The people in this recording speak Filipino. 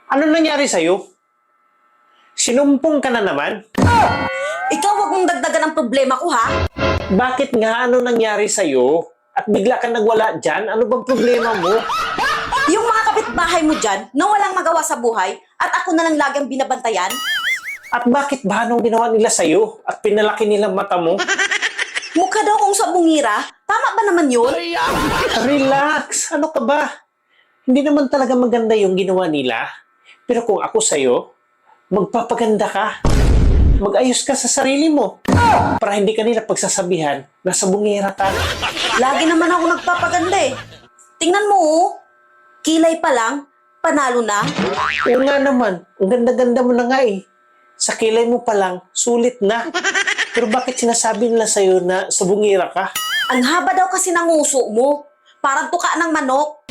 Ano nangyari sa'yo? Sinumpong ka na naman? Ikaw wag mong dagdagan ang problema ko, ha? Bakit nga? Ano nangyari sa'yo? At bigla ka nagwala dyan? Ano bang problema mo? Yung mga kapitbahay mo dyan na walang magawa sa buhay at ako na lang lagi ang binabantayan? At bakit ba anong ginawa nila sa'yo? At pinalaki nilang mata mo? Mukha daw kong sabungira. Tama ba naman yun? Relax! Ano ka ba? Hindi naman talaga maganda yung ginawa nila. Pero kung ako sa'yo, magpapaganda ka. Mag-ayos ka sa sarili mo. Para hindi ka nila pagsasabihan na sabungera ka. Lagi naman ako nagpapaganda eh. Tingnan mo, oh. Kilay pa lang, panalo na. Oo nga naman, ang ganda-ganda mo na nga eh. Sa kilay mo pa lang, sulit na. Pero bakit sinasabi nila sa'yo na sabungera ka? Ang haba daw kasi ng uso mo. Parang tuka ng manok.